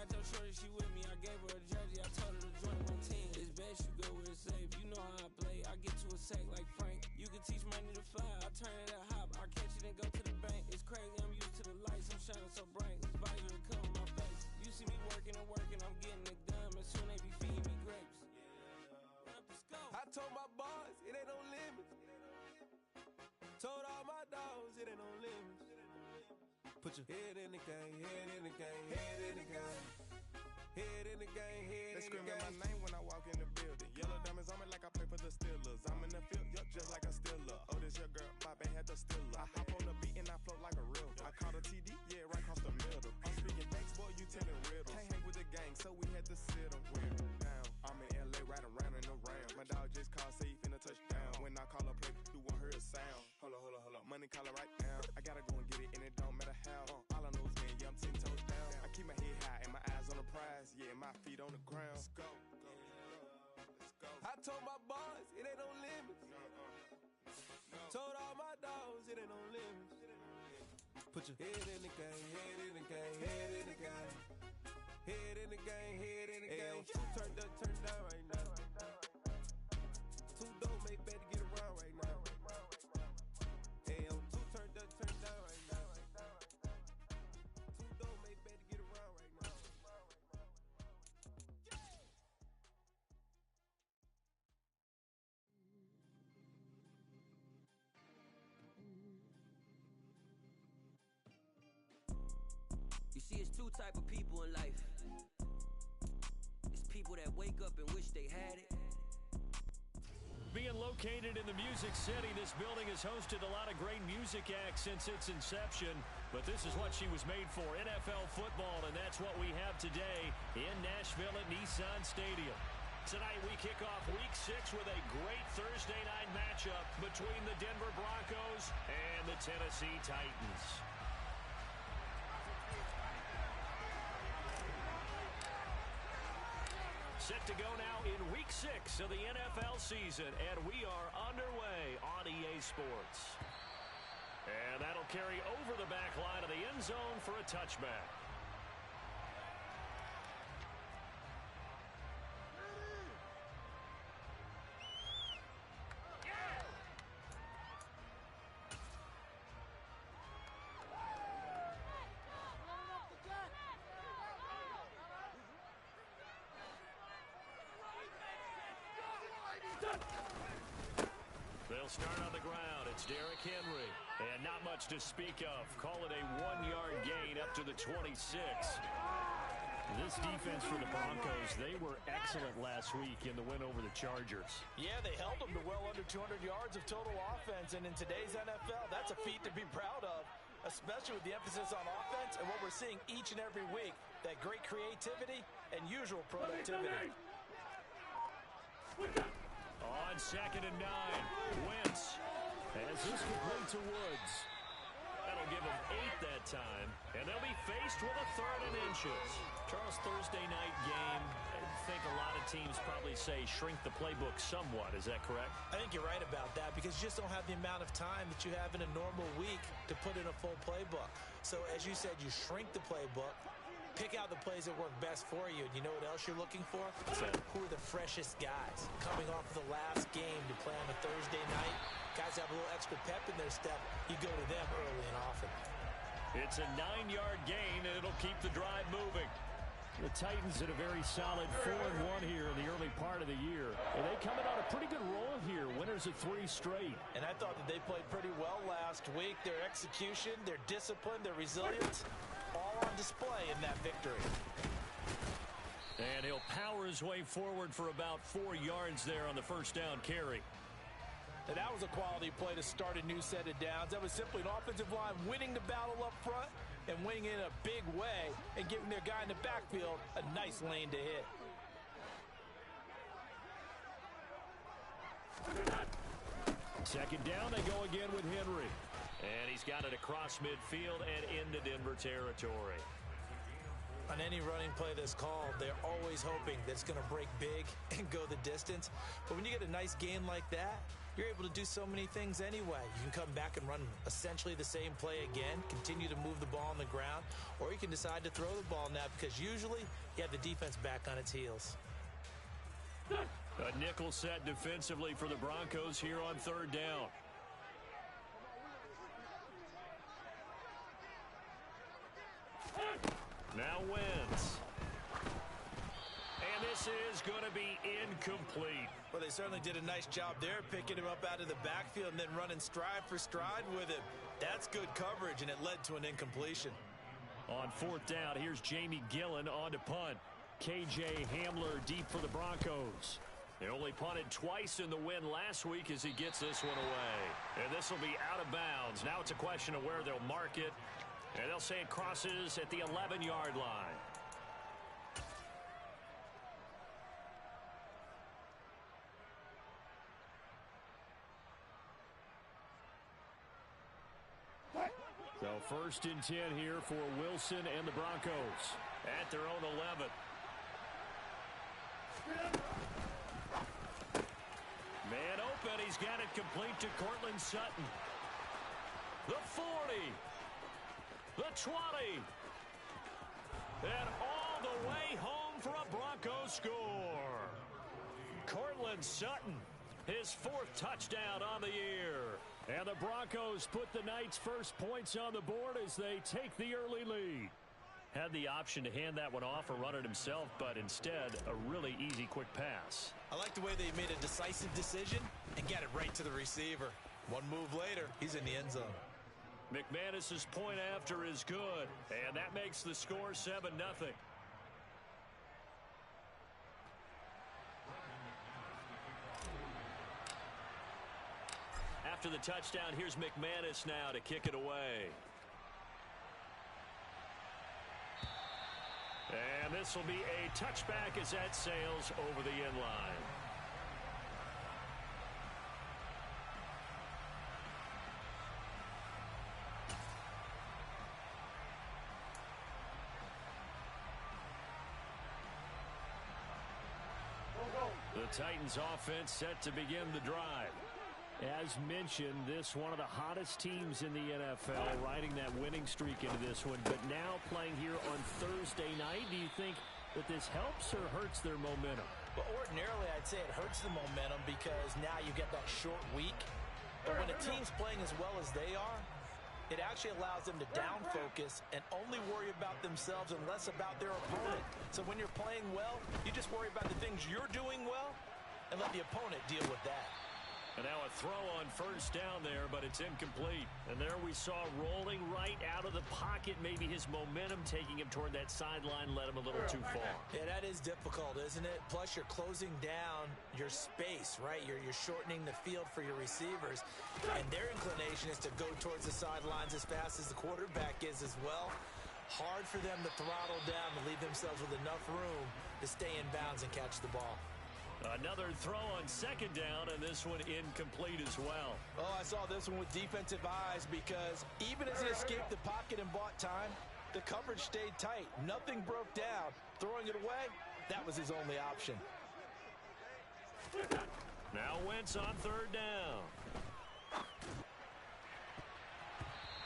I told Shorty she with me. I gave her a jersey. I told her to join my team. It's best you go where it's safe. You know how I play. I get to a sack like Frank. You can teach money to fly. I turn it a hop. I catch it and go to the bank. It's crazy. I'm used to the lights. I'm shining so bright. This visor will cover my face. You see me working and working. I'm getting it done. And soon they be feeding me grapes. I told my boys it ain't no limits. Told all my dogs it ain't no limits. Put your head in the game, head in the game, head in the game. Head in the game, head in the game. They screaming my name when I walk in the building. Yellow diamonds on me like I play for the Steelers. I'm in the field, yup, just like a Steeler. Oh, this your girl, my band had the Steeler. I hop on the beat and I float like a real. I caught a TD, yeah, right across the middle. I'm speaking thanks, boy, you telling riddles. Can't hang with the gang, so we had to sit them down. I'm in LA, riding around and around. My dog just called, say he finna touch down. When I call a play, you won't hear a sound. Hold up, money calling right now. I gotta go and get it, and it don't matter how. All I know is, man, yeah, I'm 10 toes down. I keep my head high and my eyes on the prize. Yeah, my feet on the ground. Let's go. I told my boys it ain't no limits. Told all my dogs it ain't no limits. Put your head in the game, head in the game, head in the game. Head in the game, head in the game. Turn down right now. Too dope, make better get around right now. Hey, I'm too turned down right now. Too dope, make better get around right now. You see, it's two type of people in life. It's people that wake up and wish they had it. Being located in the Music City, this building has hosted a lot of great music acts since its inception. But this is what she was made for, NFL football, and that's what we have today in Nashville at Nissan Stadium. Tonight we kick off Week 6 with a great Thursday night matchup between the Denver Broncos and the Tennessee Titans. Set to go now in Week 6 of the NFL season, and we are underway on EA Sports. And that'll carry over the back line of the end zone for a touchback. They'll start on the ground. It's Derrick Henry. And not much to speak of. Call it a 1-yard gain up to the 26. This defense for the Broncos, they were excellent last week in the win over the Chargers. Yeah, they held them to well under 200 yards of total offense. And in today's NFL, that's a feat to be proud of, especially with the emphasis on offense and what we're seeing each and every week, that great creativity and usual productivity. On 2nd and 9, Wentz has this complete to Woods. That'll give them 8 that time, and they'll be faced with a 3rd and inches. Charles, Thursday night game, I think a lot of teams probably say shrink the playbook somewhat. Is that correct? I think you're right about that because you just don't have the amount of time that you have in a normal week to put in a full playbook. So as you said, you shrink the playbook, pick out the plays that work best for you. And you know what else you're looking for? Who are the freshest guys coming off of the last game to play on a Thursday night? Guys have a little extra pep in their step. You go to them early and often. It's a 9-yard gain, and it'll keep the drive moving. The Titans in a very solid 4-1 here in the early part of the year. And they coming on a pretty good roll here, winners of 3 straight. And I thought that they played pretty well last week. Their execution, their discipline, their resilience, all on display in that victory. And he'll power his way forward for about 4 yards there on the first down carry. And that was a quality play to start a new set of downs. That was simply an offensive line winning the battle up front and winning in a big way and giving their guy in the backfield a nice lane to hit. Second down, they go again with Henry. And he's got it across midfield and into Denver territory. On any running play that's called, they're always hoping that it's going to break big and go the distance. But when you get a nice gain like that, you're able to do so many things anyway. You can come back and run essentially the same play again, continue to move the ball on the ground, or you can decide to throw the ball now because usually you have the defense back on its heels. A nickel set defensively for the Broncos here on third down. Now Wentz. And this is going to be incomplete. Well, they certainly did a nice job there, picking him up out of the backfield and then running stride for stride with him. That's good coverage, and it led to an incompletion. On fourth down, here's Jamie Gillen on to punt. KJ Hamler deep for the Broncos. They only punted twice in the win last week as he gets this one away. And this will be out of bounds. Now it's a question of where they'll mark it. And they'll say it crosses at the 11-yard line. So first and 10 here for Wilson and the Broncos at their own 11. Man open. He's got it complete to Cortland Sutton. The 40. The 20. And all the way home for a Broncos score. Cortland Sutton, his fourth touchdown on the year. And the Broncos put the Knights' first points on the board as they take the early lead. Had the option to hand that one off or run it himself, but instead, a really easy, quick pass. I like the way they made a decisive decision and got it right to the receiver. One move later, he's in the end zone. McManus's point after is good, and that makes the score 7-0. After the touchdown, here's McManus now to kick it away. And this will be a touchback as that sails over the end line. The Titans offense set to begin the drive. As mentioned, this one of the hottest teams in the NFL, riding that winning streak into this one, but now playing here on Thursday night. Do you think that this helps or hurts their momentum? Well, ordinarily, I'd say it hurts the momentum because now you get that short week. But when a team's playing as well as they are, it actually allows them to down focus and only worry about themselves and less about their opponent. So when you're playing well, you just worry about the things you're doing well and let the opponent deal with that. And now a throw on first down there, but it's incomplete. And there we saw rolling right out of the pocket. Maybe his momentum taking him toward that sideline led him a little too far. Yeah, that is difficult, isn't it? Plus, you're closing down your space, right? You're shortening the field for your receivers. And their inclination is to go towards the sidelines as fast as the quarterback is as well. Hard for them to throttle down to leave themselves with enough room to stay in bounds and catch the ball. Another throw on second down, and this one incomplete as well. Oh, I saw this one with defensive eyes because even as he escaped the pocket and bought time, the coverage stayed tight. Nothing broke down. Throwing it away, that was his only option. Now Wentz on third down.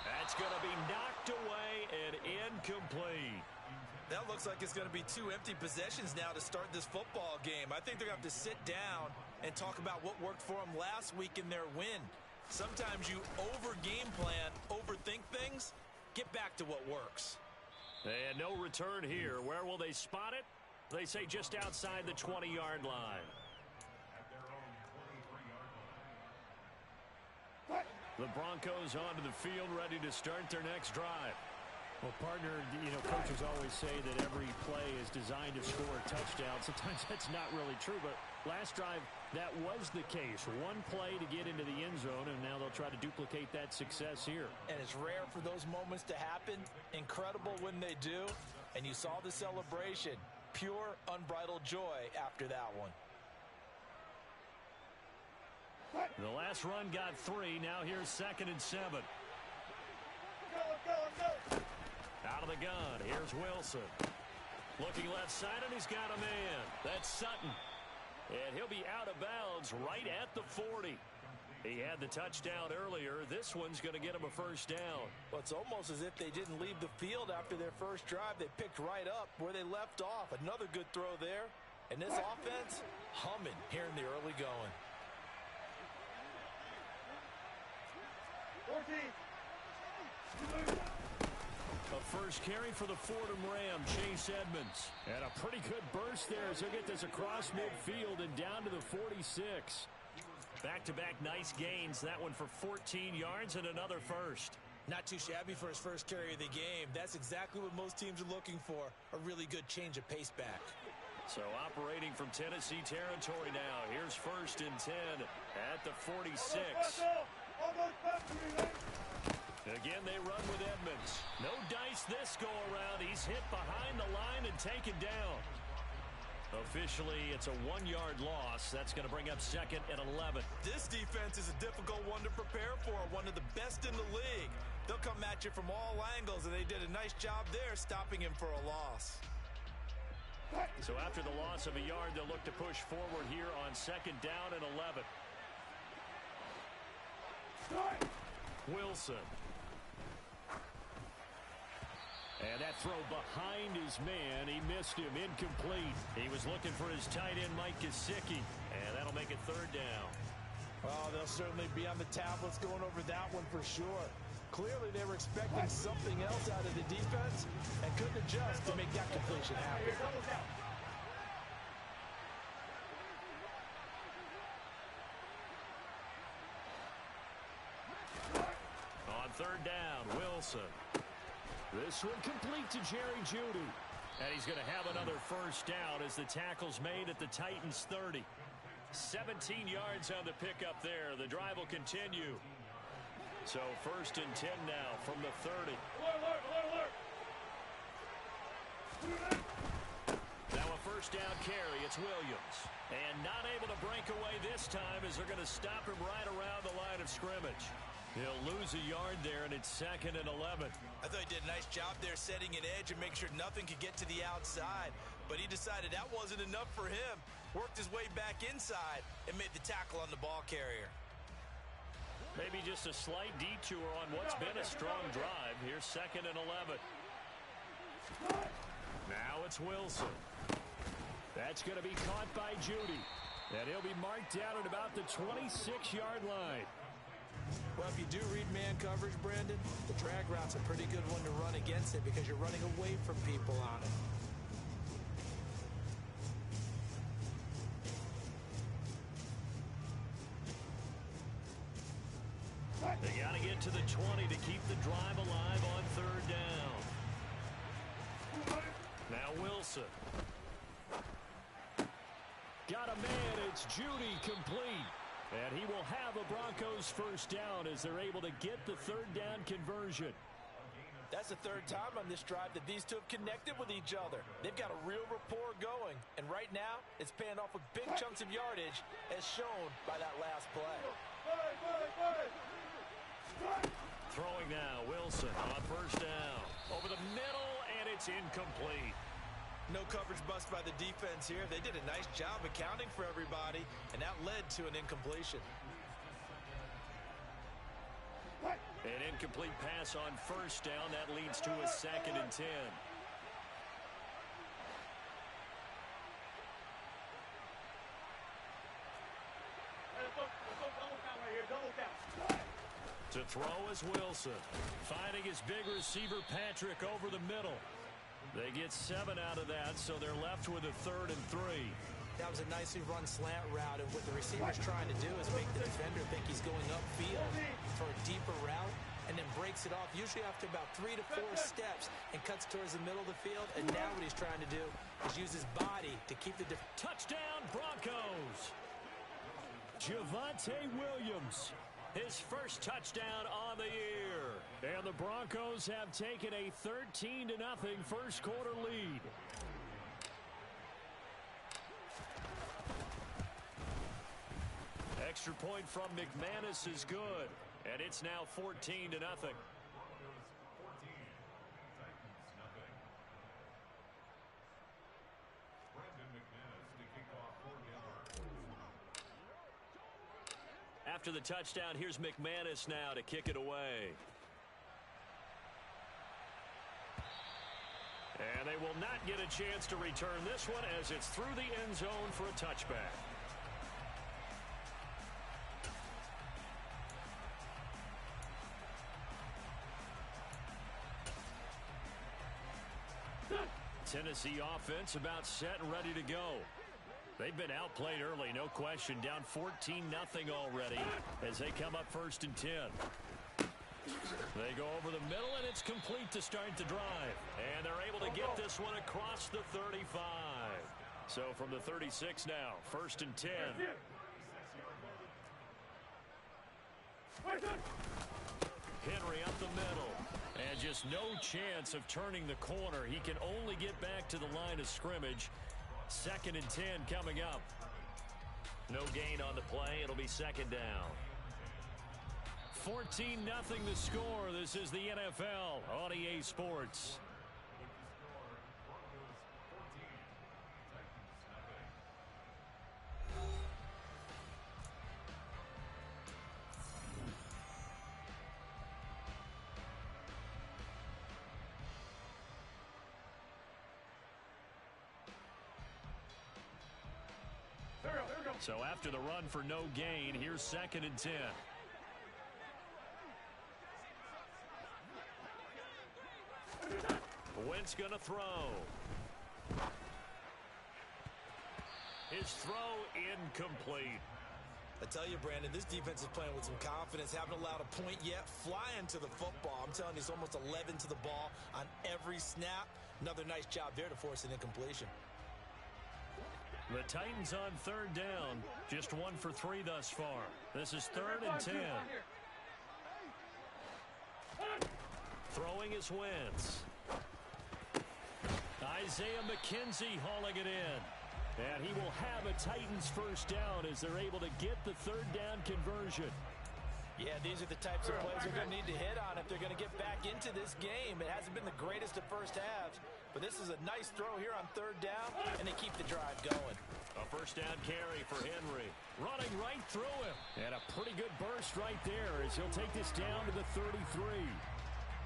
That's going to be knocked away and incomplete. That looks like it's going to be two empty possessions now to start this football game. I think they're going to have to sit down and talk about what worked for them last week in their win. Sometimes you over-game plan, overthink things, get back to what works. And no return here. Where will they spot it? They say just outside the 20-yard line. The Broncos onto the field, ready to start their next drive. Well, partner, coaches always say that every play is designed to score a touchdown. Sometimes that's not really true, but last drive, that was the case. One play to get into the end zone, and now they'll try to duplicate that success here. And it's rare for those moments to happen. Incredible when they do. And you saw the celebration. Pure, unbridled joy after that one. The last run got 3. Now here's 2nd and 7. Out of the gun, here's Wilson. Looking left side, and he's got a man. That's Sutton. And he'll be out of bounds right at the 40. He had the touchdown earlier. This one's going to get him a first down. Well, it's almost as if they didn't leave the field after their first drive. They picked right up where they left off. Another good throw there. And this offense, humming here in the early going. 14. A first carry for the Fordham Ram, Chase Edmonds. And a pretty good burst there as he'll get this across midfield and down to the 46. Back-to-back nice gains. That one for 14 yards and another first. Not too shabby for his first carry of the game. That's exactly what most teams are looking for. A really good change of pace back. So operating from Tennessee territory now. Here's first and 10 at the 46. Again, they run with Edmonds. No dice this go-around. He's hit behind the line and taken down. Officially, it's a 1-yard loss. That's going to bring up second and 11. This defense is a difficult one to prepare for, one of the best in the league. They'll come at you from all angles, and they did a nice job there stopping him for a loss. So after the loss of a yard, they'll look to push forward here on second down and 11. Wilson. And that throw behind his man, he missed him, incomplete. He was looking for his tight end, Mike Gesicki, and that'll make it third down. Oh, they'll certainly be on the tablets going over that one for sure. Clearly, they were expecting something else out of the defense and couldn't adjust to make that completion happen. On third down, Wilson. This one complete to Jerry Jeudy. And he's going to have another first down as the tackle's made at the Titans' 30. 17 yards on the pickup there. The drive will continue. So first and 10 now from the 30. Now a first down carry. It's Williams. And not able to break away this time as they're going to stop him right around the line of scrimmage. He'll lose a yard there, and it's second and 11. I thought he did a nice job there setting an edge and make sure nothing could get to the outside. But he decided that wasn't enough for him. Worked his way back inside and made the tackle on the ball carrier. Maybe just a slight detour on what's been a strong drive. Here's second and 11. Now it's Wilson. That's going to be caught by Jeudy. And he'll be marked down at about the 26-yard line. Well, if you do read man coverage, Brandon, the drag route's a pretty good one to run against it because you're running away from people on it. They got to get to the 20 to keep the drive alive on third down. Now Wilson. Got a man. It's Jeudy complete. And he will have a Broncos first down as they're able to get the third down conversion. That's the third time on this drive that these two have connected with each other. They've got a real rapport going. And right now, it's paying off with big chunks of yardage as shown by that last play. Throwing now, Wilson on first down. Over the middle, and it's incomplete. No coverage bust by the defense here. They did a nice job accounting for everybody, and that led to an incompletion. An incomplete pass on first down. That leads to a second and 10. To throw is Wilson. Finding his big receiver, Patrick, over the middle. They get 7 out of that, so they're left with a third and 3. That was a nicely run slant route, and what the receiver's trying to do is make the defender think he's going upfield for a deeper route, and then breaks it off, usually after about 3 to 4 steps, and cuts towards the middle of the field. And now what he's trying to do is use his body to keep the touchdown Broncos. Javonte Williams. His first touchdown on the year. And the Broncos have taken a 13-0 first quarter lead. Extra point from McManus is good. And it's now 14-0. After the touchdown, here's McManus now to kick it away. And they will not get a chance to return this one as it's through the end zone for a touchback. Tennessee offense about set and ready to go. They've been outplayed early, no question. Down 14-0 already as they come up 1st and 10. They go over the middle, and it's complete to start the drive. And they're able to get this one across the 35. So from the 36 now, 1st and 10. Henry up the middle. And just no chance of turning the corner. He can only get back to the line of scrimmage. 2nd and 10 coming up. No gain on the play. It'll be 2nd down. 14-0 the score. This is the NFL on EA Sports. So after the run for no gain, here's 2nd and 10. Wentz gonna throw. His throw incomplete. I tell you, Brandon, this defense is playing with some confidence. Haven't allowed a point yet. Flying to the football. I'm telling you, it's almost 11 to the ball on every snap. Another nice job there to force an incompletion. The Titans on 3rd down. Just 1 for 3 thus far. This is 3rd and 10. Throwing is Wentz. Isaiah McKenzie hauling it in. And he will have a Titans 1st down as they're able to get the 3rd down conversion. Yeah, these are the types of plays they're going to need to hit on if they're going to get back into this game. It hasn't been the greatest of first halves, but this is a nice throw here on 3rd down, and they keep the drive going. A 1st down carry for Henry. Running right through him. And a pretty good burst right there as he'll take this down to the 33.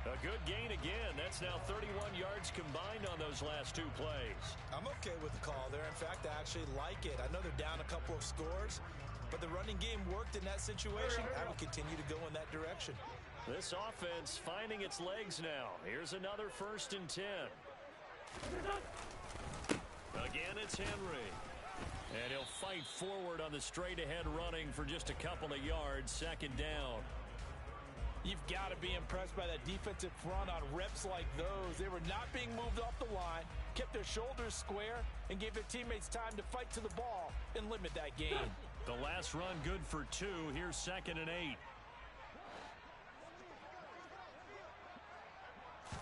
A good gain again. That's now 31 yards combined on those last 2 plays. I'm okay with the call there. In fact, I actually like it. I know they're down a couple of scores, but the running game worked in that situation. I will continue to go in that direction. This offense finding its legs now. Here's another 1st and 10. Again, it's Henry. And he'll fight forward on the straight-ahead running for just a couple of yards. 2nd down. You've got to be impressed by that defensive front on reps like those. They were not being moved off the line, kept their shoulders square, and gave their teammates time to fight to the ball and limit that gain. The last run good for 2. Here's 2nd and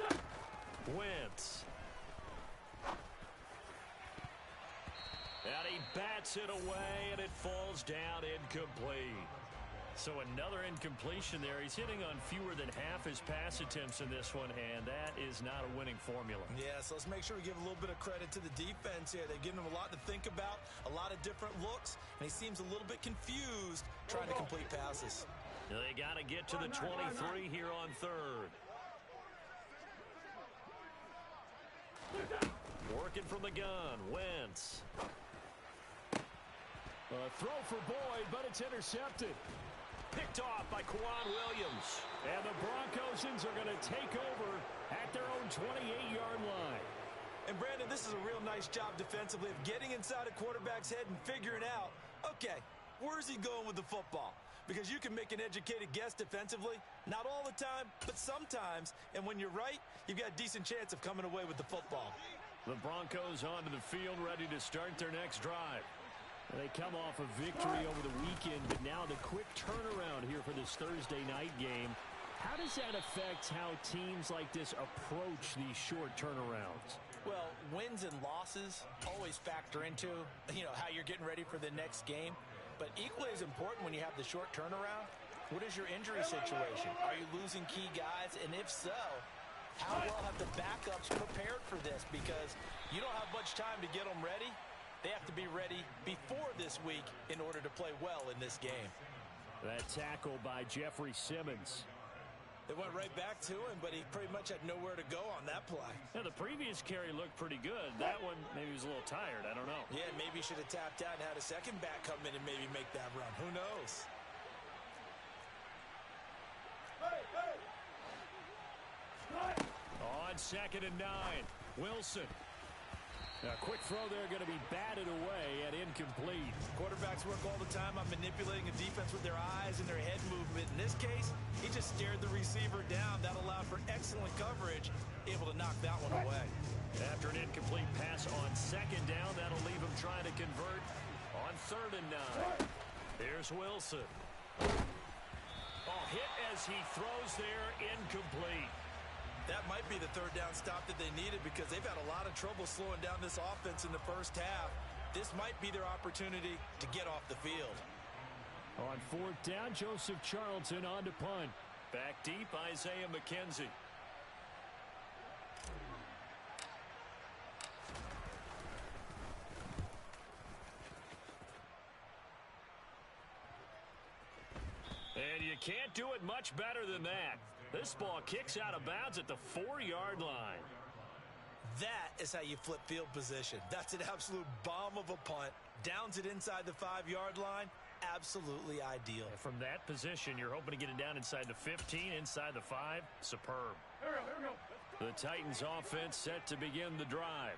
8. Wentz. And he bats it away, and it falls down incomplete. So another incompletion there. He's hitting on fewer than half his pass attempts in this one, and that is not a winning formula. Yeah, so let's make sure we give a little bit of credit to the defense here. They've given him a lot to think about, a lot of different looks, and he seems a little bit confused trying to complete passes. They got to get to the 23 here on 3rd. Working from the gun, Wentz. A throw for Boyd, but it's intercepted. Picked off by Quan Williams. And the Broncosians are going to take over at their own 28-yard line. And, Brandon, this is a real nice job defensively of getting inside a quarterback's head and figuring out, okay, where's he going with the football? Because you can make an educated guess defensively, not all the time, but sometimes. And when you're right, you've got a decent chance of coming away with the football. The Broncos onto the field, ready to start their next drive. They come off a victory over the weekend, but now the quick turnaround here for this Thursday night game. How does that affect how teams like this approach these short turnarounds? Well, wins and losses always factor into, how you're getting ready for the next game. But equally as important when you have the short turnaround, what is your injury situation? Are you losing key guys? And if so, how well have the backups prepared for this? Because you don't have much time to get them ready. They have to be ready before this week in order to play well in this game. That tackle by Jeffrey Simmons. It went right back to him, but he pretty much had nowhere to go on that play. Yeah, the previous carry looked pretty good. That one, maybe he was a little tired. I don't know. Yeah, maybe he should have tapped out and had a second back come in and maybe make that run. Who knows? On 2nd and 9, Wilson. A quick throw there going to be batted away and incomplete. Quarterbacks work all the time on manipulating a defense with their eyes and their head movement. In this case, he just stared the receiver down. That allowed for excellent coverage, able to knock that one away. After an incomplete pass on 2nd down, that'll leave him trying to convert on 3rd and 9. Here's Wilson. Oh, hit as he throws there, incomplete. That might be the 3rd down stop that they needed because they've had a lot of trouble slowing down this offense in the first half. This might be their opportunity to get off the field. On 4th down, Joseph Charlton on to punt. Back deep, Isaiah McKenzie. And you can't do it much better than that. This ball kicks out of bounds at the 4-yard line. That is how you flip field position. That's an absolute bomb of a punt. Downs it inside the 5-yard line. Absolutely ideal. And from that position, you're hoping to get it down inside the 15, inside the 5. Superb. Here we go. The Titans offense set to begin the drive.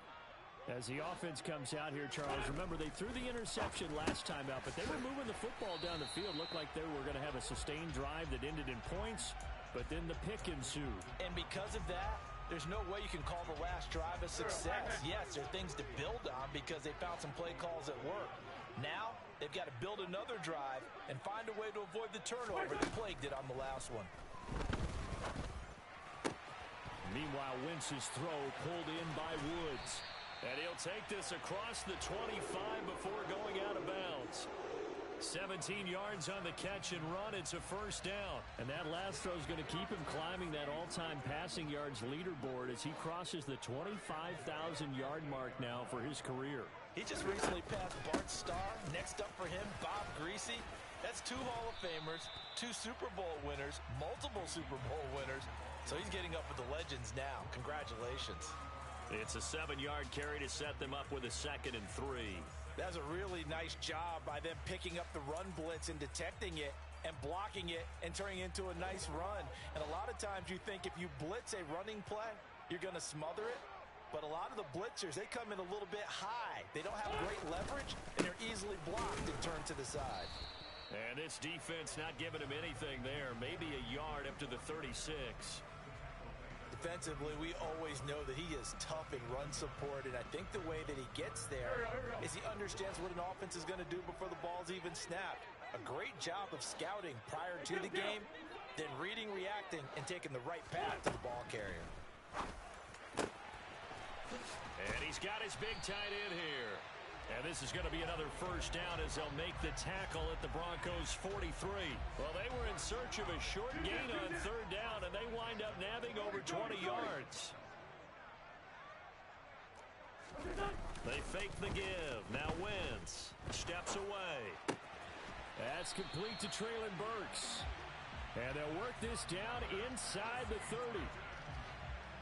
As the offense comes out here, Charles, remember they threw the interception last time out, but they were moving the football down the field. Looked like they were going to have a sustained drive that ended in points, but then the pick ensued. And because of that, there's no way you can call the last drive a success. Yes, there are things to build on because they found some play calls at work. Now, they've got to build another drive and find a way to avoid the turnover that plagued it on the last one. Meanwhile, Wentz's throw pulled in by Woods. And he'll take this across the 25 before going out of bounds. 17 yards on the catch and run. It's a 1st down. And that last throw is going to keep him climbing that all-time passing yards leaderboard as he crosses the 25,000-yard mark now for his career. He just recently passed Bart Starr. Next up for him, Bob Greasy. That's 2 Hall of Famers, 2 Super Bowl winners, multiple Super Bowl winners. So he's getting up with the legends now. Congratulations. It's a 7-yard carry to set them up with a 2nd and 3. That's a really nice job by them picking up the run blitz and detecting it and blocking it and turning it into a nice run. And a lot of times you think if you blitz a running play, you're going to smother it. But a lot of the blitzers, they come in a little bit high. They don't have great leverage, and they're easily blocked and turned to the side. And this defense not giving him anything there. Maybe a yard up to the 36. Defensively, we always know that he is tough in run support, and I think the way that he gets there is he understands what an offense is going to do before the ball's even snapped. A great job of scouting prior to the game, then reading, reacting, and taking the right path to the ball carrier. And he's got his big tight end here. And this is going to be another 1st down as they'll make the tackle at the Broncos' 43. Well, they were in search of a short gain on 3rd down, and they wind up nabbing over 20 yards. They fake the give. Now Wentz steps away. That's complete to Treylon Burks. And they'll work this down inside the 30.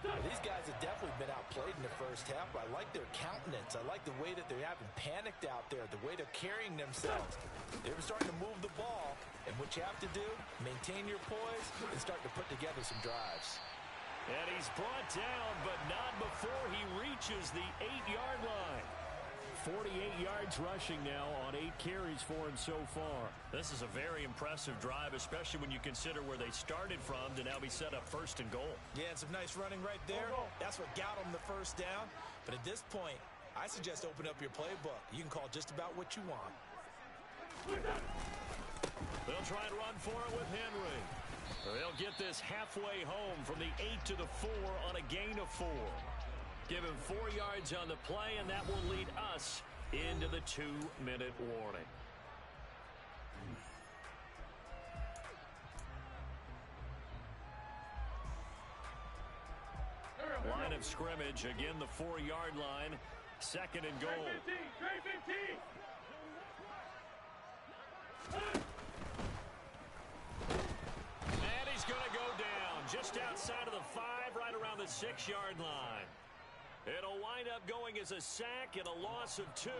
These guys have definitely been outplayed in the first half, but I like their countenance. I like the way that they haven't panicked out there, the way they're carrying themselves. They're starting to move the ball, and what you have to do, maintain your poise and start to put together some drives. And he's brought down, but not before he reaches the 8-yard line. 48 yards rushing now on 8 carries for him so far. This is a very impressive drive, especially when you consider where they started from to now be set up 1st and goal. Yeah, and some nice running right there. That's what got them the 1st down. But at this point, I suggest open up your playbook. You can call just about what you want. They'll try and run for it with Henry. They'll get this halfway home from the 8 to the 4 on a gain of 4. Give him 4 yards on the play, and that will lead us into the 2-minute warning. Line of scrimmage, again the 4-yard line, 2nd and goal. just outside of the 5, right around the 6-yard line. It'll wind up going as a sack and a loss of 2.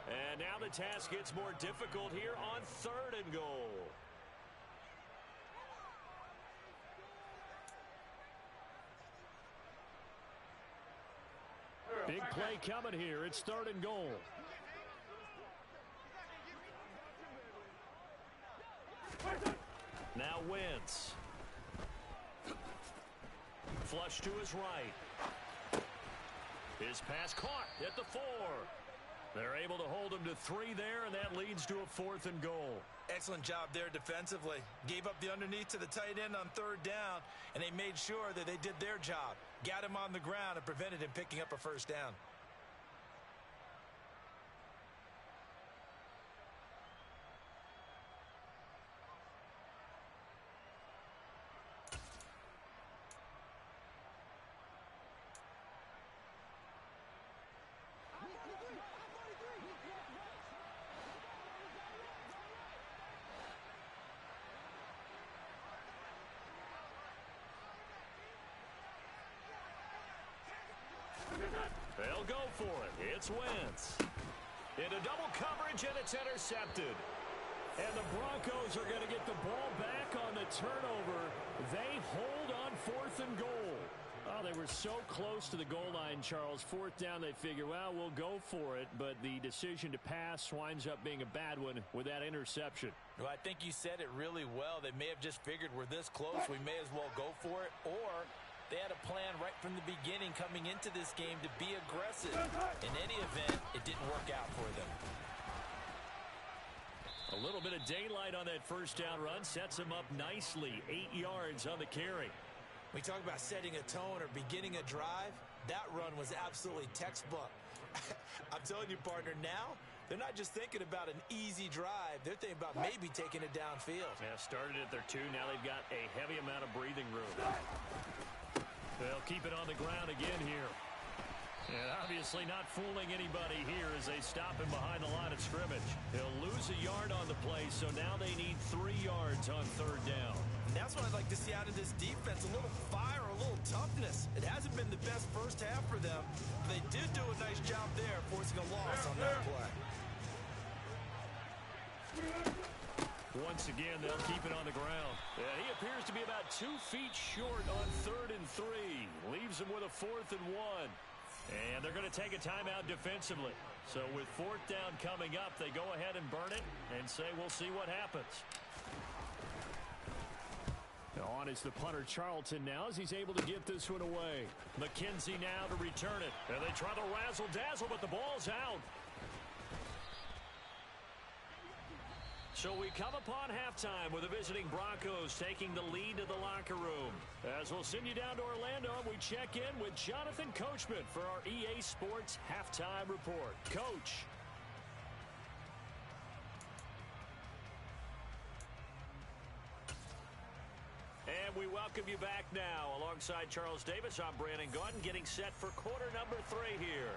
And now the task gets more difficult here on 3rd and goal. Big play coming here. It's 3rd and goal. Now Wentz. Flush to his right. His pass caught at the 4. They're able to hold him to 3 there, and that leads to a 4th and goal. Excellent job there defensively. Gave up the underneath to the tight end on 3rd down, and they made sure that they did their job. Got him on the ground and prevented him picking up a 1st down. They'll go for it. It's Wentz. Into double coverage, and it's intercepted. And the Broncos are going to get the ball back on the turnover. They hold on 4th and goal. Oh, they were so close to the goal line, Charles. 4th down, they figure, well, we'll go for it. But the decision to pass winds up being a bad one with that interception. Well, I think you said it really well. They may have just figured we're this close, we may as well go for it. Or they had a plan right from the beginning coming into this game to be aggressive. In any event, it didn't work out for them. A little bit of daylight on that 1st down run sets him up nicely. 8 yards on the carry. We talk about setting a tone or beginning a drive. That run was absolutely textbook. I'm telling you, partner, now they're not just thinking about an easy drive. They're thinking about maybe taking it downfield. Yeah, started at their 2. Now they've got a heavy amount of breathing room. They'll keep it on the ground again here. And obviously not fooling anybody here as they stop him behind the line of scrimmage. He'll lose a yard on the play, so now they need 3 yards on 3rd down. And that's what I'd like to see out of this defense, a little fire, a little toughness. It hasn't been the best 1st half for them. But they did do a nice job there, forcing a loss on that play. Once again, they'll keep it on the ground. Yeah, he appears to be about 2 feet short on 3rd and 3. Leaves him with a 4th and 1. And they're going to take a timeout defensively. So with 4th down coming up, they go ahead and burn it and say we'll see what happens. On is the punter Charlton now as he's able to get this one away. McKenzie now to return it. And they try to razzle-dazzle, but the ball's out. So we come upon halftime with the visiting Broncos taking the lead to the locker room. As we'll send you down to Orlando, we check in with Jonathan Coachman for our EA Sports Halftime Report. Coach. And we welcome you back now. Alongside Charles Davis, I'm Brandon Gaudin, getting set for quarter number 3 here.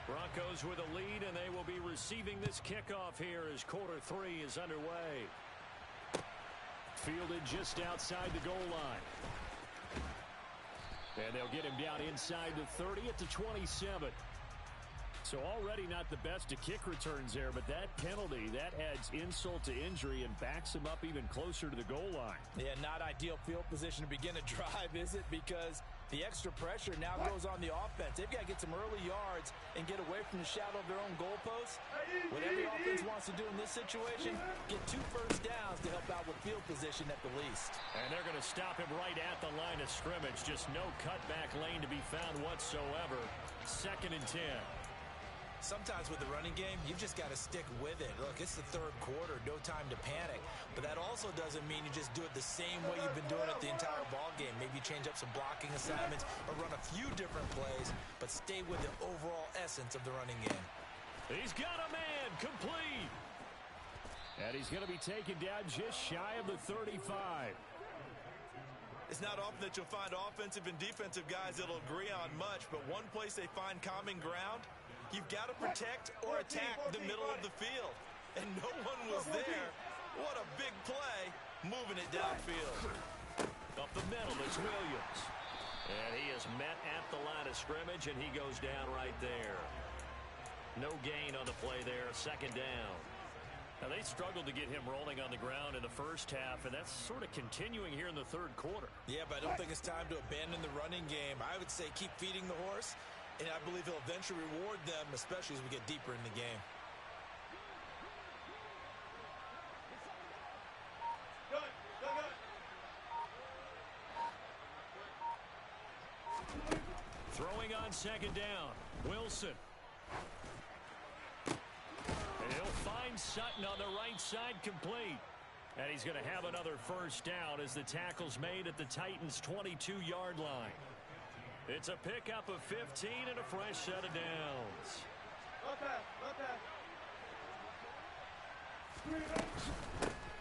Broncos with a lead, and they will be receiving this kickoff here as quarter 3 is underway. Fielded just outside the goal line. And they'll get him down inside the 30 at the 27. So already not the best of kick returns there, but that penalty, that adds insult to injury and backs him up even closer to the goal line. Yeah, not ideal field position to begin a drive, is it? Because the extra pressure now goes on the offense. They've got to get some early yards and get away from the shadow of their own goalposts. What every offense wants to do in this situation, get 2 first downs to help out with field position at the least. And they're going to stop him right at the line of scrimmage. Just no cutback lane to be found whatsoever. 2nd and 10. Sometimes with the running game, you've just got to stick with it. Look, it's the 3rd quarter, no time to panic. But that also doesn't mean you just do it the same way you've been doing it the entire ball game. Maybe change up some blocking assignments or run a few different plays, but stay with the overall essence of the running game. He's got a man, complete. And he's going to be taken down just shy of the 35. It's not often that you'll find offensive and defensive guys that'll agree on much, but one place they find common ground, you've got to protect or attack the middle of the field. And no one was there. What a big play, moving it downfield. Up the middle is Williams. And he is met at the line of scrimmage, and he goes down right there. No gain on the play there, second down. Now, they struggled to get him rolling on the ground in the first half, and that's sort of continuing here in the third quarter. Yeah, but I don't think it's time to abandon the running game. I would say keep feeding the horse, and I believe he'll eventually reward them, especially as we get deeper in the game. Throwing on second down, Wilson. And he'll find Sutton on the right side, complete. And he's going to have another first down as the tackle's made at the Titans' 22-yard line. It's a pickup of 15 and a fresh set of downs.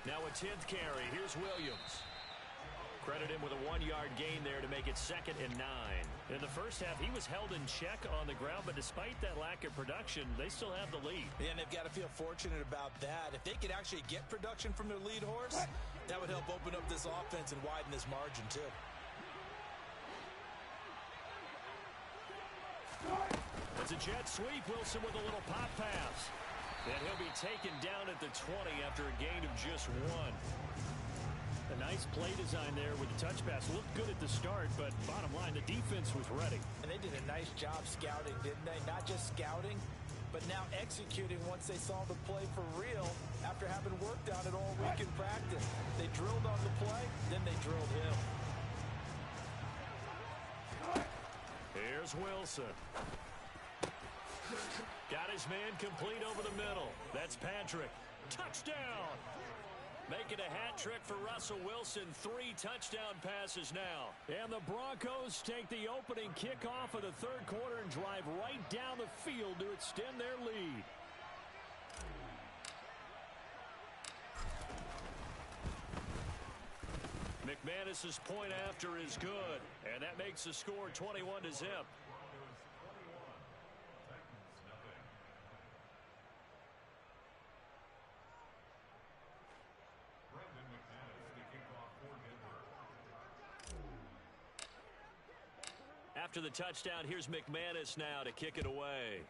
Now a 10th carry. Here's Williams. Credit him with a 1-yard gain there to make it 2nd and 9. In the first half, he was held in check on the ground, but despite that lack of production, they still have the lead. Yeah, and they've got to feel fortunate about that. If they could actually get production from their lead horse, that would help open up this offense and widen this margin, too. It's a jet sweep. Wilson with a little pop pass. And he'll be taken down at the 20 after a gain of just 1. A nice play design there with the touch pass. Looked good at the start, but bottom line, the defense was ready. And they did a nice job scouting, didn't they? Not just scouting, but now executing once they saw the play for real after having worked on it all week in practice. They drilled on the play, then they drilled him. Here's Wilson. Got his man complete over the middle. That's Patrick. Touchdown! Making a hat trick for Russell Wilson. 3 touchdown passes now. And the Broncos take the opening kickoff of the third quarter and drive right down the field to extend their lead. McManus's point after is good. And that makes the score 21-0. After the touchdown, here's McManus now to kick it away.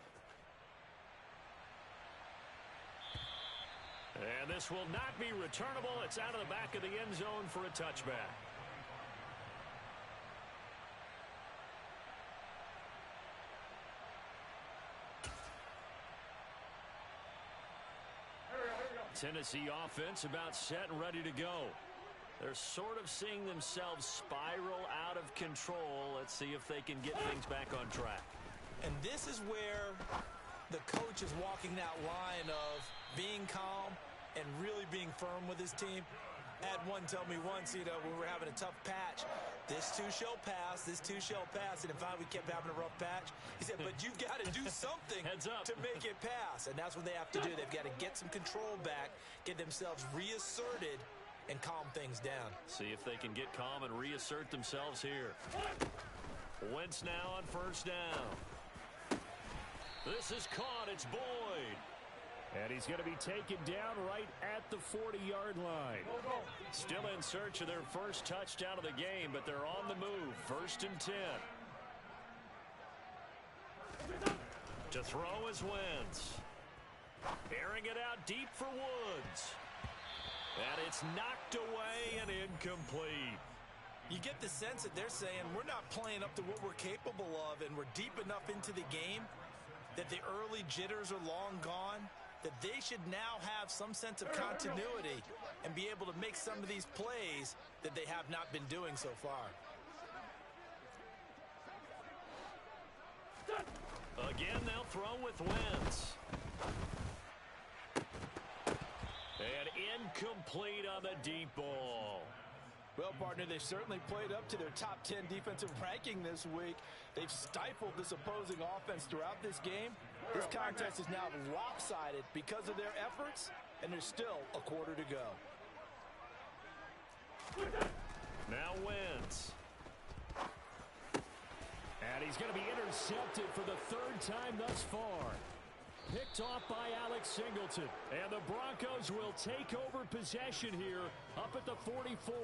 And this will not be returnable. It's out of the back of the end zone for a touchback. Tennessee offense about set and ready to go. They're sort of seeing themselves spiral out of control. Let's see if they can get things back on track. And this is where the coach is walking that line of being calm and really being firm with his team. Had one tell me once, when we were having a tough patch, this too shall pass, this too shall pass. And if we kept having a rough patch, he said, but you've got to do something Heads up. to make it pass. And that's what they have to do. They've got to get some control back, get themselves reasserted, and calm things down. See if they can get calm and reassert themselves here. Wentz now on first down. This is caught. It's Boyd. And he's going to be taken down right at the 40-yard line. Still in search of their first touchdown of the game, but they're on the move. 1st and 10. To throw is Wentz. Airing it out deep for Woods. And it's knocked away and incomplete. You get the sense that they're saying we're not playing up to what we're capable of, and we're deep enough into the game that the early jitters are long gone, that they should now have some sense of continuity and be able to make some of these plays that they have not been doing so far. Again, they'll throw with Wentz. And incomplete on the deep ball. Well, partner, they've certainly played up to their top 10 defensive ranking this week. They've stifled this opposing offense throughout this game. This contest is now lopsided because of their efforts, and there's still a quarter to go. Now Wentz. And he's going to be intercepted for the 3rd time thus far. Picked off by Alex Singleton. And the Broncos will take over possession here up at the 44.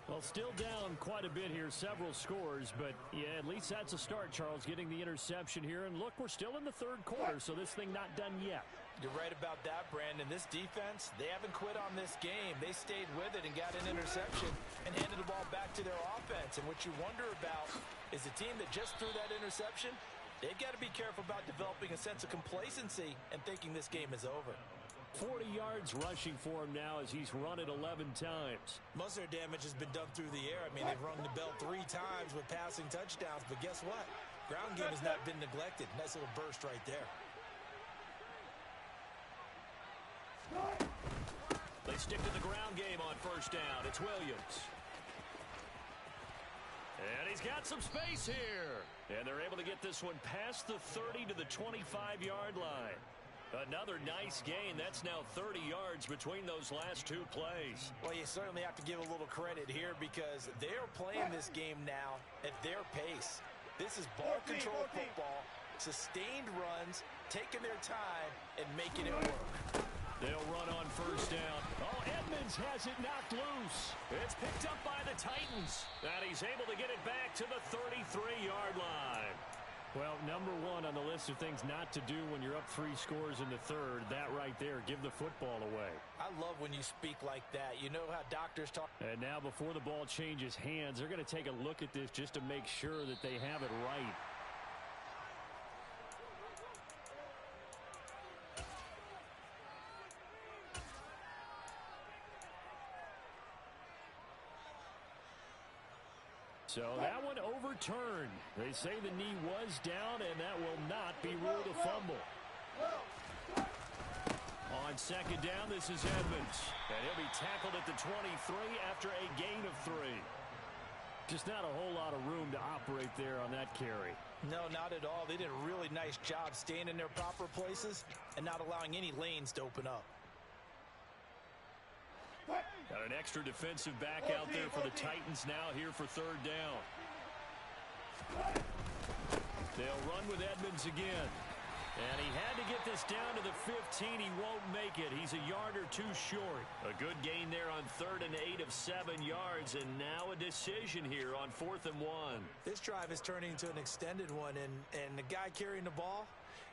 Well, still down quite a bit here, several scores. But, yeah, at least that's a start, Charles, getting the interception here. And, look, we're still in the third quarter, so this thing not done yet. You're right about that, Brandon. This defense, they haven't quit on this game. They stayed with it and got an interception and handed the ball back to their offense. And what you wonder about is the team that just threw that interception, they've got to be careful about developing a sense of complacency and thinking this game is over. 40 yards rushing for him now as he's run it 11 times. Most of their damage has been done through the air. I mean, they've rung the bell 3 times with passing touchdowns, but guess what? Ground game has not been neglected. Nice little burst right there. They stick to the ground game on first down. It's Williams. And he's got some space here. And they're able to get this one past the 30 to the 25-yard line. Another nice gain. That's now 30 yards between those last 2 plays. Well, you certainly have to give a little credit here because they're playing this game now at their pace. This is ball control football, sustained runs, taking their time, and making it work. They'll run on first down. Oh, Edmonds has it knocked loose. It's picked up by the Titans. And he's able to get it back to the 33-yard line. Well, number 1 on the list of things not to do when you're up 3 scores in the third. That right there, give the football away. I love when you speak like that. You know how doctors talk. And now before the ball changes hands, they're going to take a look at this just to make sure that they have it right. So that one overturned. They say the knee was down, and that will not be ruled a fumble. On second down, this is Edmonds. And he'll be tackled at the 23 after a gain of 3. Just not a whole lot of room to operate there on that carry. No, not at all. They did a really nice job staying in their proper places and not allowing any lanes to open up. Got an extra defensive back out there for the Titans now here for third down. They'll run with Edmonds again. And he had to get this down to the 15. He won't make it. He's a yard or 2 short. A good gain there on 3rd and 8 of 7 yards. And now a decision here on 4th and 1. This drive is turning into an extended one. And the guy carrying the ball,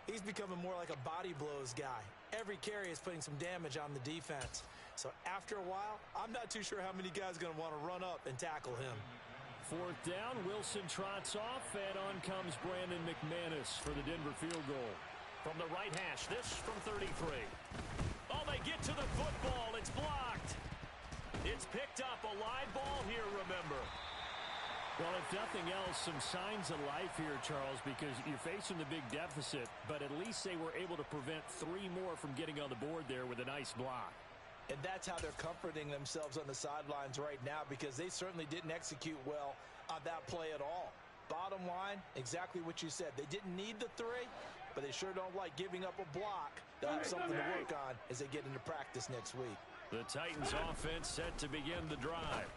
he's becoming more like a body blows guy. Every carry is putting some damage on the defense. So after a while, I'm not too sure how many guys are going to want to run up and tackle him. 4th down, Wilson trots off, and on comes Brandon McManus for the Denver field goal. From the right hash, this from 33. Oh, they get to the football. It's blocked. It's picked up. A live ball here, remember. Well, if nothing else, some signs of life here, Charles, because you're facing the big deficit, but at least they were able to prevent 3 more from getting on the board there with a nice block. And that's how they're comforting themselves on the sidelines right now because they certainly didn't execute well on that play at all. Bottom line, exactly what you said. They didn't need the 3, but they sure don't like giving up a block. They'll have something to work on as they get into practice next week. The Titans offense set to begin the drive.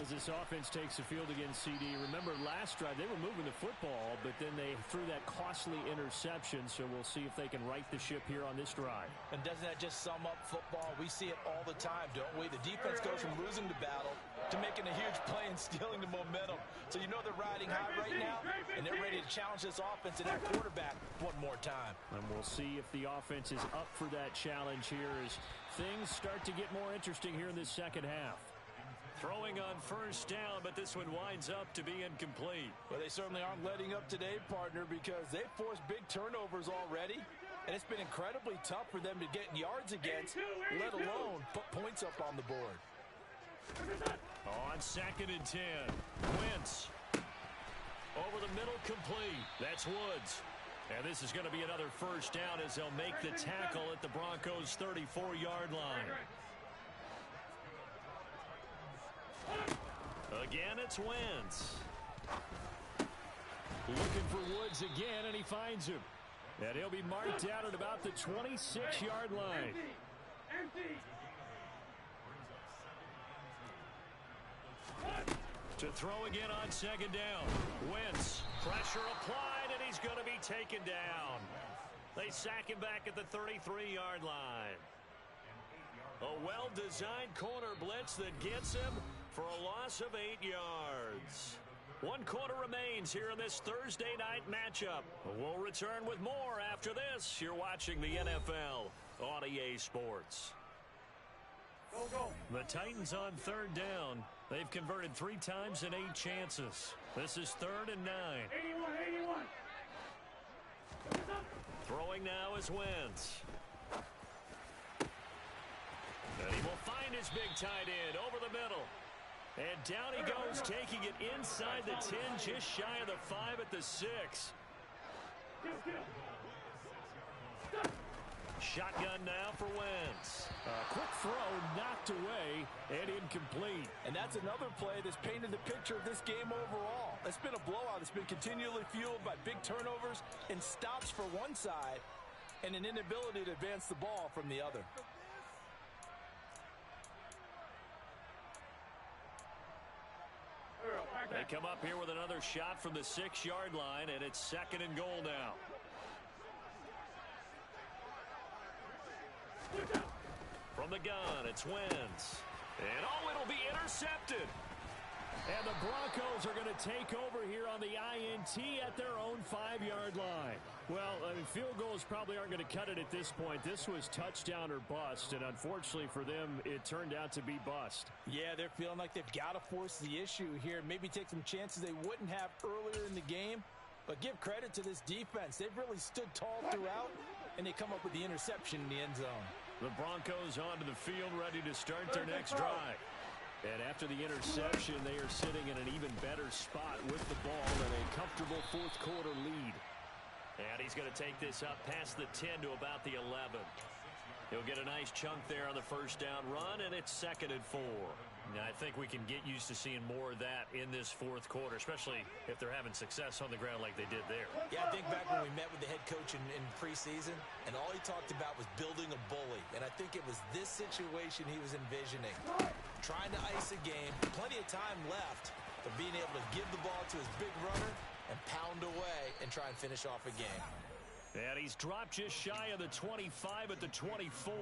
As this offense takes the field against CD, remember last drive they were moving the football, but then they threw that costly interception, so we'll see if they can right the ship here on this drive. And doesn't that just sum up football? We see it all the time, don't we? The defense goes from losing the battle to making a huge play and stealing the momentum. So you know they're riding high right now, and they're ready to challenge this offense and that quarterback one more time. And we'll see if the offense is up for that challenge here as things start to get more interesting here in this second half. Throwing on first down, but this one winds up to be incomplete. Well, they certainly aren't letting up today, partner, because they've forced big turnovers already, and it's been incredibly tough for them to get yards against, let alone put points up on the board. On 2nd and 10, Wentz. Over the middle, complete. That's Woods. And this is going to be another first down as they'll make the tackle at the Broncos' 34-yard line. Again, it's Wentz. Looking for Woods again, and he finds him. And he'll be marked out at about the 26-yard line. To throw again on second down. Wentz, pressure applied, and he's going to be taken down. They sack him back at the 33-yard line. A well-designed corner blitz that gets him for a loss of 8 yards. 1 quarter remains here in this Thursday night matchup. We'll return with more after this. You're watching the NFL on EA Sports. The Titans on 3rd down. They've converted 3 times in 8 chances. This is 3rd and 9. 81. Throwing now is Wentz. And he will find his big tight end over the middle. And down he goes, taking it inside the 10, just shy of the 5 at the 6. Shotgun now for Wentz. Quick throw, knocked away, and incomplete. And that's another play that's painted the picture of this game overall. It's been a blowout. It's been continually fueled by big turnovers and stops for one side and an inability to advance the ball from the other. They come up here with another shot from the 6-yard line, and it's 2nd and goal now. From the gun, it's Wentz. And it'll be intercepted. And the Broncos are going to take over here on the INT at their own 5-yard line. Well, field goals probably aren't going to cut it at this point. This was touchdown or bust, and unfortunately for them, it turned out to be bust. Yeah, they're feeling like they've got to force the issue here. Maybe take some chances they wouldn't have earlier in the game. But give credit to this defense. They've really stood tall throughout, and they come up with the interception in the end zone. The Broncos onto the field, ready to start their next drive. And after the interception, they are sitting in an even better spot with the ball and a comfortable 4th quarter lead. And he's going to take this up past the 10 to about the 11. He'll get a nice chunk there on the 1st down run, and it's 2nd and 4. Now, I think we can get used to seeing more of that in this 4th quarter, especially if they're having success on the ground like they did there. Yeah, I think back when we met with the head coach in preseason, and all he talked about was building a bully. And I think it was this situation he was envisioning. Trying to ice a game, plenty of time left, but being able to give the ball to his big runner and pound away and try and finish off a game. And he's dropped just shy of the 25 at the 24.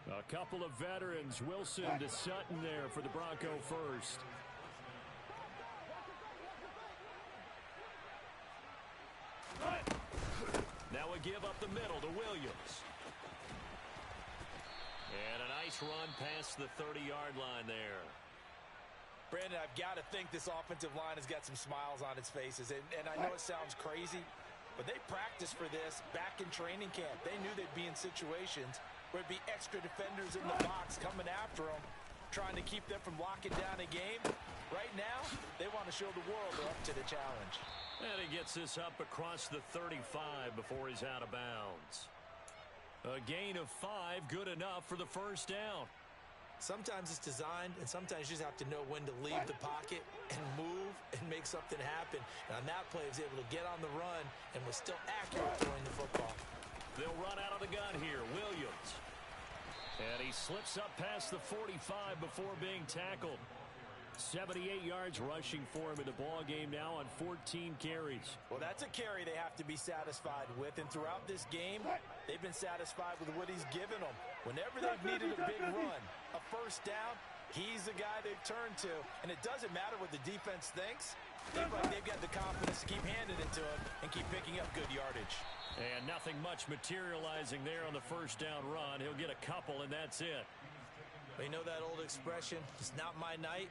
A couple of veterans, Wilson to Sutton there for the Bronco first. Now we give up the middle to Williams. And a nice run past the 30-yard line there. Brandon, I've got to think this offensive line has got some smiles on its faces. And I know it sounds crazy, but they practiced for this back in training camp. They knew they'd be in situations where it'd be extra defenders in the box coming after them, trying to keep them from locking down a game. Right now, they want to show the world they're up to the challenge. And he gets this up across the 35 before he's out of bounds. A gain of 5, good enough for the 1st down. Sometimes it's designed, and sometimes you just have to know when to leave the pocket and move and make something happen. And on that play, he was able to get on the run and was still accurate throwing the football. They'll run out of the gun here. Williams. And he slips up past the 45 before being tackled. 78 yards rushing for him in the ball game now on 14 carries. Well, that's a carry they have to be satisfied with. And throughout this game, they've been satisfied with what he's given them. Whenever they've needed a big run, a 1st down, he's the guy they've turned to. And it doesn't matter what the defense thinks. They've got the confidence to keep handing it to him and keep picking up good yardage. And nothing much materializing there on the 1st down run. He'll get a couple, and that's it. You know that old expression, it's not my night?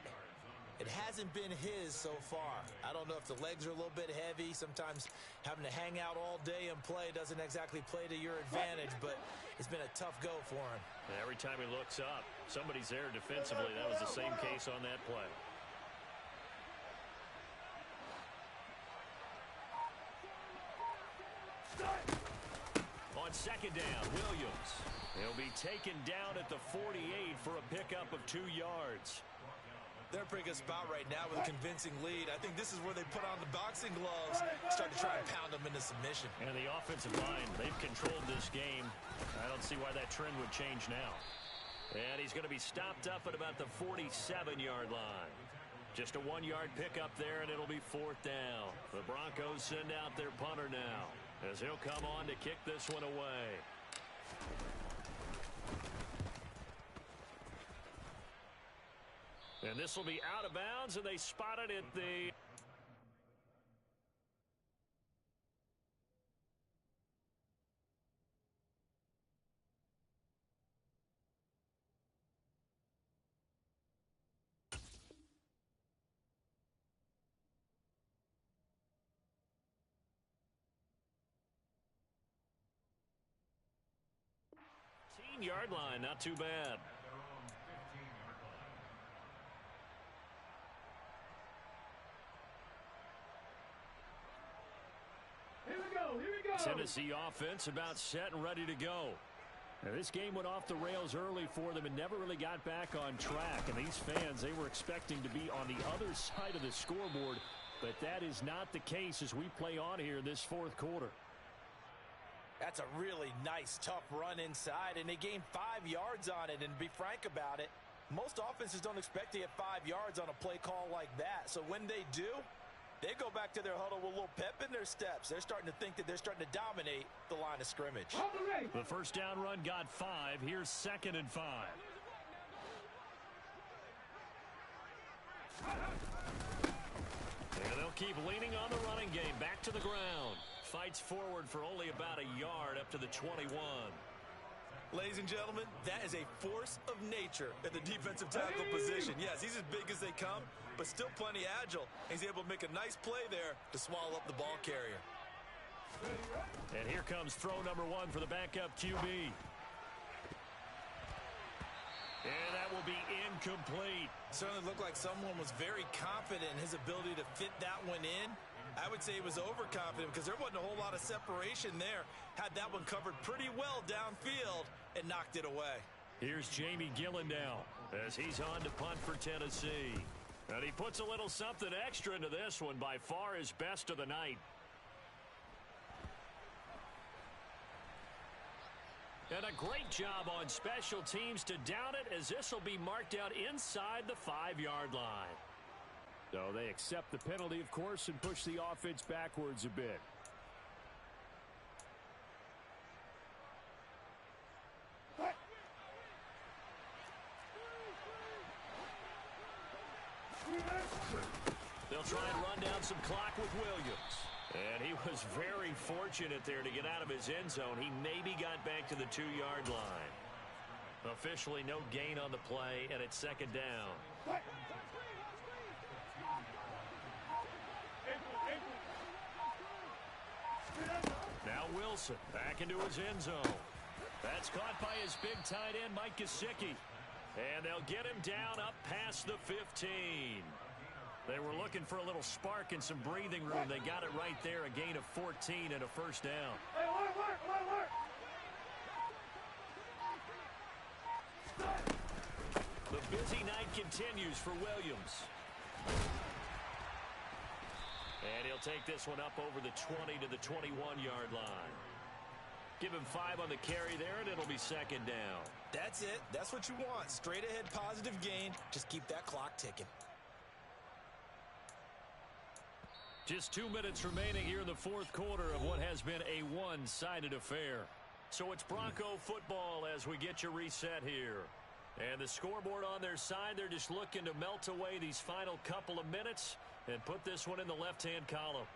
It hasn't been his so far. I don't know if the legs are a little bit heavy. Sometimes having to hang out all day and play doesn't exactly play to your advantage, but it's been a tough go for him. And every time he looks up, somebody's there defensively. That was the same case on that play. On 2nd down, Williams. He'll be taken down at the 48 for a pickup of 2 yards. They're in a pretty good spot right now with a convincing lead. I think this is where they put on the boxing gloves, start to try and pound them into submission. And the offensive line, they've controlled this game. I don't see why that trend would change now. And he's going to be stopped up at about the 47-yard line. Just a 1-yard pickup there, and it'll be 4th down. The Broncos send out their punter now. as he'll come on to kick this one away. And this will be out of bounds, and they spot it at the... yard line, not too bad. Here we go. Tennessee offense about set and ready to go. Now, this game went off the rails early for them and never really got back on track. And these fans, they were expecting to be on the other side of the scoreboard, but that is not the case as we play on here in this fourth quarter. That's a really nice, tough run inside, and they gained 5 yards on it. And to be frank about it, most offenses don't expect to get 5 yards on a play call like that. So when they do, they go back to their huddle with a little pep in their steps. They're starting to think that they're starting to dominate the line of scrimmage. The first down run got 5. Here's 2nd and 5. And they'll keep leaning on the running game. Back to the ground. Fights forward for only about a yard up to the 21. Ladies and gentlemen, that is a force of nature at the defensive tackle position. Yes, he's as big as they come, but still plenty agile. He's able to make a nice play there to swallow up the ball carrier. And here comes throw number 1 for the backup QB. And that will be incomplete. Certainly looked like someone was very confident in his ability to fit that one in. I would say he was overconfident because there wasn't a whole lot of separation there. Had that one covered pretty well downfield and knocked it away. Here's Jamie Gillen now as he's on to punt for Tennessee. And he puts a little something extra into this one, by far his best of the night. And a great job on special teams to down it, as this will be marked out inside the 5-yard line. So they accept the penalty, of course, and push the offense backwards a bit. They'll try and run down some clock with Williams. And he was very fortunate there to get out of his end zone. He maybe got back to the 2-yard line. Officially no gain on the play, and it's 2nd down. Now Wilson back into his end zone. That's caught by his big tight end, Mike Gesicki. And they'll get him down up past the 15. They were looking for a little spark and some breathing room. They got it right there, a gain of 14 and a first down. The busy night continues for Williams. And he'll take this one up over the 20 to the 21-yard line. Give him 5 on the carry there, and it'll be 2nd down. That's it. That's what you want. Straight ahead positive gain. Just keep that clock ticking. Just 2 minutes remaining here in the fourth quarter of what has been a one-sided affair. So it's Bronco football as we get your reset here. And the scoreboard on their side, they're just looking to melt away these final couple of minutes and put this one in the left-hand column.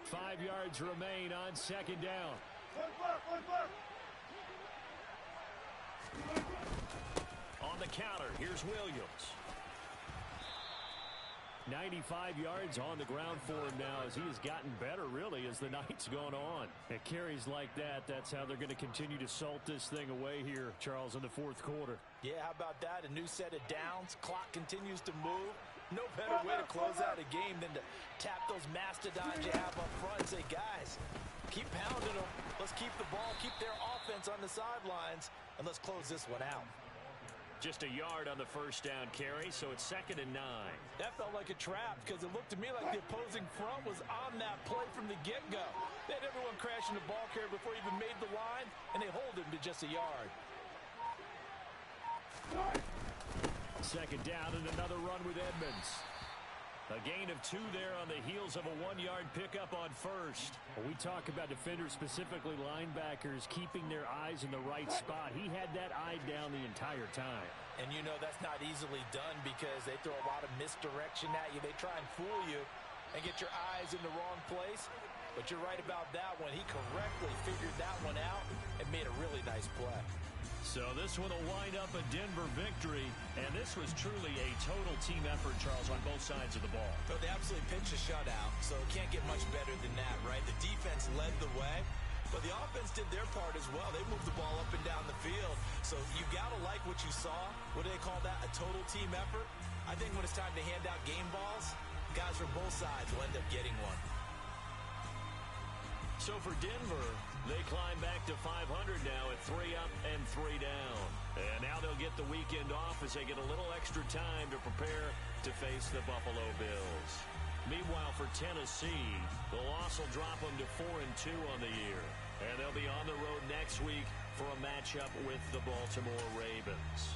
Five yards remain on 2nd down. On the counter, here's Williams. 95 yards on the ground for him now as he has gotten better, really, as the night's gone on. At carries like that, that's how they're going to continue to salt this thing away here, Charles, in the fourth quarter. Yeah, how about that? A new set of downs. Clock continues to move. No better way to close out a game than to tap those mastodons you have up front and say, guys, keep pounding them. Let's keep the ball, keep their offense on the sidelines, and let's close this one out. Just a yard on the first down carry, so it's 2nd and 9. That felt like a trap because it looked to me like the opposing front was on that play from the get-go. They had everyone crashing the ball carrier before he even made the line, and they hold him to just a yard. 2nd down and another run with Edmonds. A gain of 2 there on the heels of a 1-yard pickup on first. Well, we talk about defenders, specifically linebackers, keeping their eyes in the right spot. He had that eye down the entire time. And you know that's not easily done because they throw a lot of misdirection at you. They try and fool you and get your eyes in the wrong place. But you're right about that one. He correctly figured that one out and made a really nice play. So this one will wind up a Denver victory, and this was truly a total team effort, Charles, on both sides of the ball. So they absolutely pitched a shutout, so it can't get much better than that, right? The defense led the way, but the offense did their part as well. They moved the ball up and down the field, so you got to like what you saw. What do they call that? A total team effort? I think when it's time to hand out game balls, guys from both sides will end up getting one. So for Denver, they climb back to 500 now at 3 up and 3 down. And now they'll get the weekend off as they get a little extra time to prepare to face the Buffalo Bills. Meanwhile, for Tennessee, the loss will drop them to 4-2 on the year. And they'll be on the road next week for a matchup with the Baltimore Ravens.